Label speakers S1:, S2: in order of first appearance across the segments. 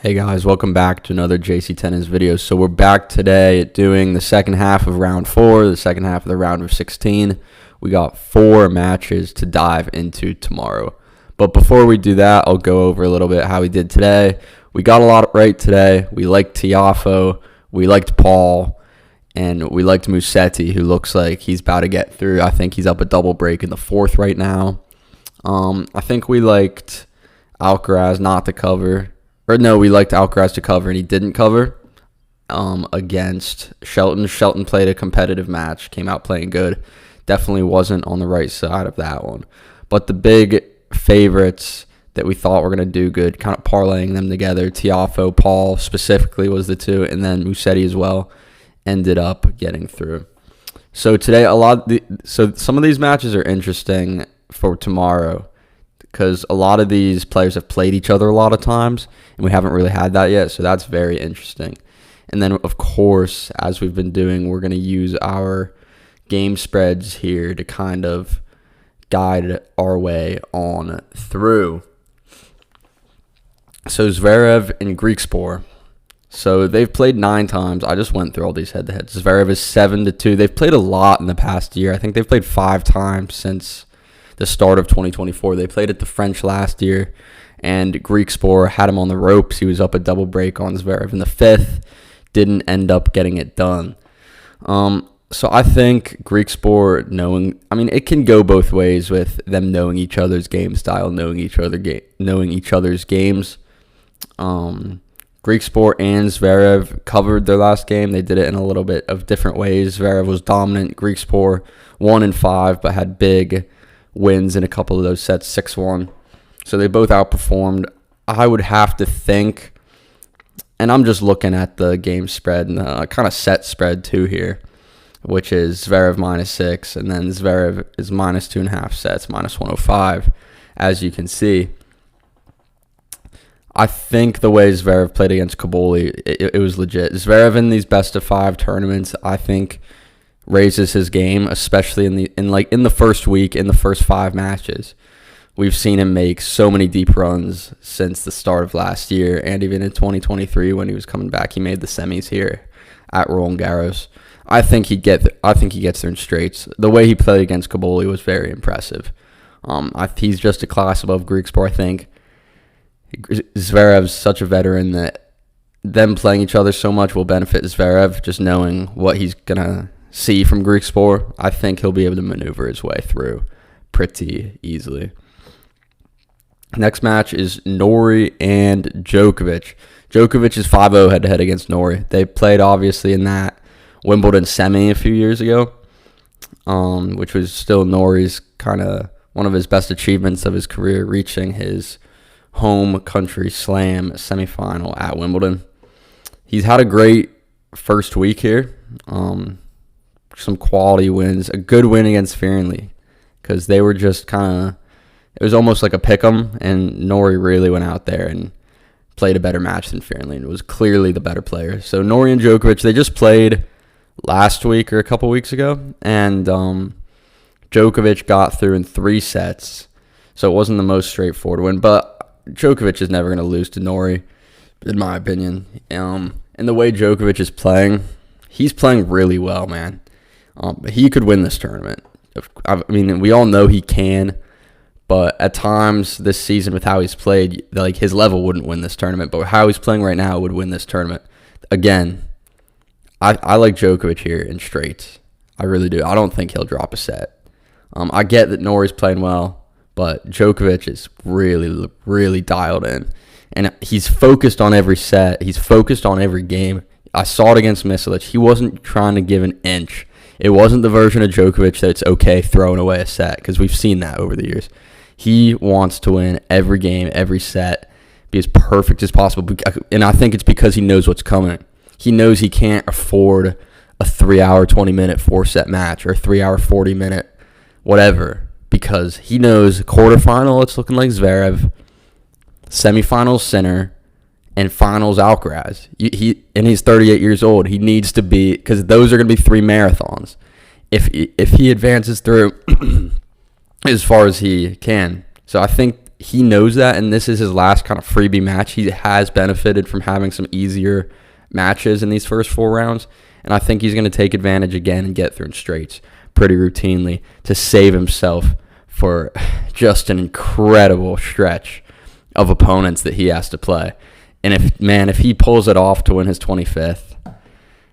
S1: Hey guys, welcome back to another JC Tennis video. So we're back today doing the second half of round 4, the second half of the round of 16. We got 4 matches to dive into tomorrow. But before we do that, I'll go over a little bit how we did today. We got a lot right today. We liked Tiafoe, we liked Paul, and we liked Musetti, who looks like he's about to get through. I think he's up a double break in the 4th right now. I think we liked Alcaraz not to cover. Or no, we liked Alcaraz to cover, and he didn't cover against Shelton. Shelton played a competitive match, came out playing good. Definitely wasn't on the right side of that one. But the big favorites that we thought were going to do good, kind of parlaying them together, Tiafoe, Paul specifically was the two, and then Musetti as well, ended up getting through. So today, some of these matches are interesting for tomorrow, because a lot of these players have played each other a lot of times, and we haven't really had that yet, so that's very interesting. And then, of course, as we've been doing, we're going to use our game spreads here to kind of guide our way on through. So Zverev and Griekspoor. So they've played 9 times. I just went through all these head-to-heads. Zverev is 7-2. They've played a lot in the past year. I think they've played 5 times since the start of 2024. They played at the French last year, and Griekspoor had him on the ropes. He was up a double break on Zverev in the 5th, didn't end up getting it done. So I think Griekspoor it can go both ways with them knowing each other's game style, knowing each other's games. Griekspoor and Zverev covered their last game. They did it in a little bit of different ways. Zverev was dominant. Griekspoor won in 5, but had big wins in a couple of those sets, 6-1. So they both outperformed. I would have to think, and I'm just looking at the game spread and the kind of set spread too here, which is Zverev -6, and then Zverev is -2.5 sets, -105, as you can see. I think the way Zverev played against Kabuli, it was legit. Zverev in these best-of-5 tournaments, I think, raises his game, especially in the first week, in the first 5 matches. We've seen him make so many deep runs since the start of last year, and even in 2023 when he was coming back, he made the semis here at Roland Garros. I think he gets there in straights. The way he played against Kabuli was very impressive. He's just a class above Griekspoor. I think Zverev's such a veteran that them playing each other so much will benefit Zverev, just knowing what he's gonna see from Griekspoor. I think he'll be able to maneuver his way through pretty easily. Next match is Norrie and Djokovic. Djokovic is 5-0 head-to-head against Norrie. They played, obviously, in that Wimbledon semi a few years ago, which was still Norrie's kind of one of his best achievements of his career, reaching his home country slam semifinal at Wimbledon. He's had a great first week here. Some quality wins, a good win against Fearnley, because they were just it was almost like a pick'em, and Norrie really went out there and played a better match than Fearnley and was clearly the better player. So Norrie and Djokovic, they just played last week or a couple weeks ago, and Djokovic got through in 3 sets, so it wasn't the most straightforward win, but Djokovic is never going to lose to Norrie, in my opinion. And the way Djokovic is playing, he's playing really well, man. He could win this tournament. I mean, we all know he can, but at times this season with how he's played, like his level wouldn't win this tournament, but how he's playing right now would win this tournament. Again, I like Djokovic here in straights. I really do. I don't think he'll drop a set. I get that Norrie's playing well, but Djokovic is really, really dialed in, and he's focused on every set. He's focused on every game. I saw it against Mislic. He wasn't trying to give an inch. It wasn't the version of Djokovic that's okay throwing away a set, because we've seen that over the years. He wants to win every game, every set, be as perfect as possible. And I think it's because he knows what's coming. He knows he can't afford a 3-hour, 20-minute 4-set match or a 3-hour, 40-minute whatever, because he knows quarterfinal, it's looking like Zverev, semifinals Sinner, and finals Alcaraz. And he's 38 years old. He needs to be, because those are going to be 3 marathons. If he advances through as far as he can. So I think he knows that, and this is his last kind of freebie match. He has benefited from having some easier matches in these first 4 rounds, and I think he's going to take advantage again and get through in straights pretty routinely to save himself for just an incredible stretch of opponents that he has to play. And if he pulls it off to win his 25th,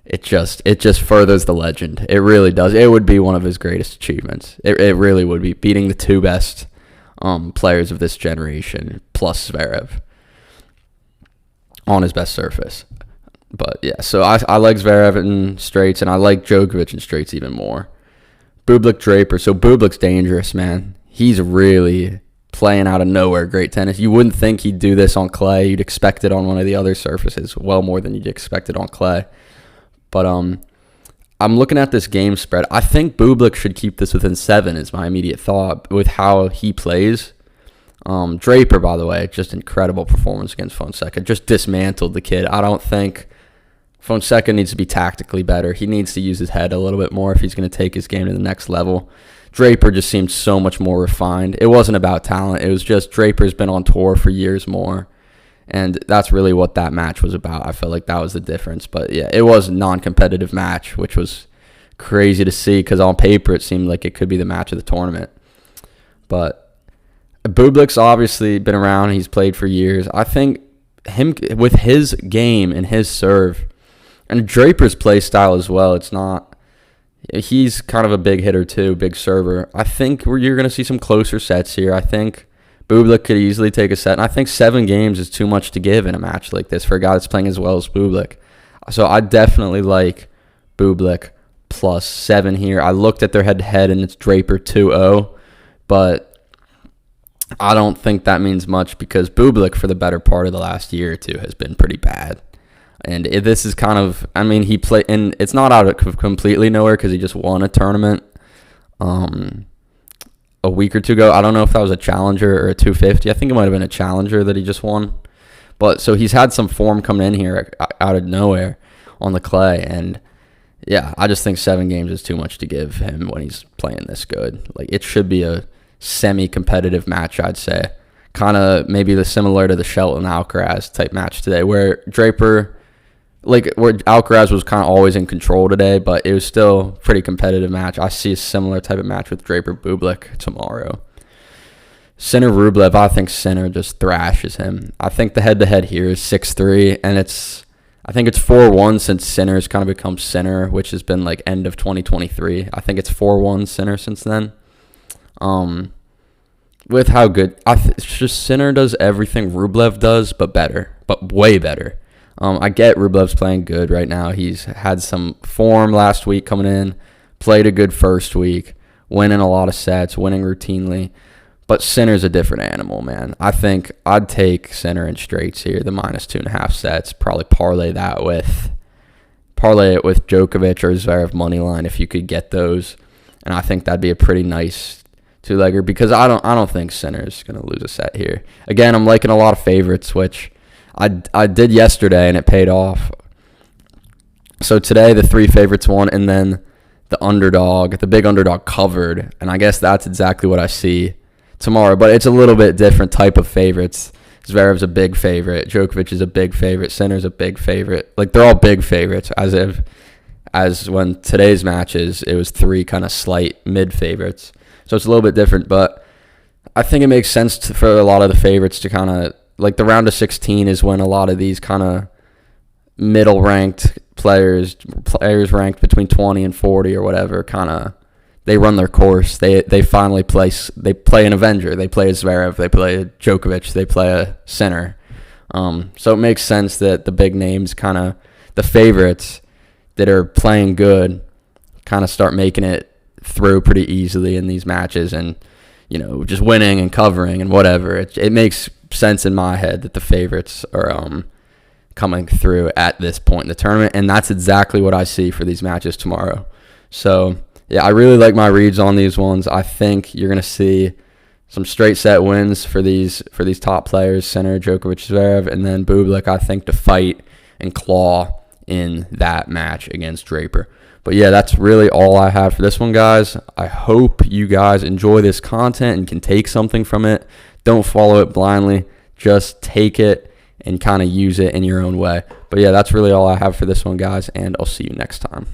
S1: it just furthers the legend. It really does. It would be one of his greatest achievements. It really would be, beating the 2 best players of this generation plus Zverev on his best surface. But yeah, so I like Zverev in straights, and I like Djokovic in straights even more. Bublik, Draper. So Bublik's dangerous, man. He's really playing out of nowhere great tennis. You wouldn't think he'd do this on clay. You'd expect it on one of the other surfaces, well more than you'd expect it on clay. But I'm looking at this game spread. I think Bublik should keep this within 7 is my immediate thought with how he plays. Draper, by the way, just incredible performance against Fonseca. Just dismantled the kid. I don't think Fonseca needs to be tactically better. He needs to use his head a little bit more if he's going to take his game to the next level. Draper just seemed so much more refined. It wasn't about talent. It was just Draper's been on tour for years more. And that's really what that match was about. I felt like that was the difference. But yeah, it was a non-competitive match, which was crazy to see because on paper it seemed like it could be the match of the tournament. But Bublik's obviously been around. He's played for years. I think him with his game and his serve and Draper's play style as well, it's not... He's kind of a big hitter too, big server. I think you're going to see some closer sets here. I think Bublik could easily take a set. And I think 7 games is too much to give in a match like this for a guy that's playing as well as Bublik. So I definitely like Bublik plus 7 here. I looked at their head-to-head, and it's Draper 2-0. But I don't think that means much because Bublik for the better part of the last year or two has been pretty bad. And this is kind of, I mean, he played, and it's not out of completely nowhere because he just won a tournament a week or two ago. I don't know if that was a challenger or a 250. I think it might have been a challenger that he just won. But so he's had some form coming in here out of nowhere on the clay. And yeah, I just think 7 games is too much to give him when he's playing this good. Like, it should be a semi-competitive match, I'd say. Kind of maybe similar to the Shelton-Alcaraz type match today, where Draper... where Alcaraz was kind of always in control today, but it was still a pretty competitive match. I see a similar type of match with Draper Bublik tomorrow. Sinner Rublev, I think Sinner just thrashes him. I think the head-to-head here is 6-3, and I think it's 4-1 since Sinner's kind of become Sinner, which has been like end of 2023. I think it's 4-1 Sinner since then. With how good, it's just Sinner does everything Rublev does, but better, but way better. I get Rublev's playing good right now. He's had some form last week coming in, played a good first week, winning a lot of sets, winning routinely. But Sinner's a different animal, man. I think I'd take Sinner in straights here, the minus 2.5 sets. Probably parlay it with Djokovic or Zverev money line if you could get those. And I think that'd be a pretty nice 2-legger because I don't think Sinner's gonna lose a set here. Again, I'm liking a lot of favorites, which I did yesterday, and it paid off. So today, the 3 favorites won, and then the big underdog covered. And I guess that's exactly what I see tomorrow. But it's a little bit different type of favorites. Zverev's a big favorite. Djokovic is a big favorite. Sinner's a big favorite. Like, they're all big favorites, as when today's matches, it was 3 kind of slight mid favorites. So it's a little bit different, but I think it makes sense for a lot of the favorites to kind of, like, the round of 16 is when a lot of these kind of middle-ranked players ranked between 20 and 40 or whatever, kind of, they run their course. They finally play an Avenger. They play a Zverev. They play a Djokovic. They play a Sinner. So it makes sense that the big names, kind of the favorites that are playing good, kind of start making it through pretty easily in these matches and, you know, just winning and covering and whatever. It makes sense in my head that the favorites are coming through at this point in the tournament, and that's exactly what I see for these matches tomorrow. So yeah, I really like my reads on these ones. I think you're gonna see some straight set wins for these top players, Sinner, Djokovic, Zverev, and then Bublik, I think, to fight and claw in that match against Draper. But yeah, that's really all I have for this one, guys. I hope you guys enjoy this content and can take something from it Don't follow it blindly. Just take it and kind of use it in your own way. But yeah, that's really all I have for this one, guys, and I'll see you next time.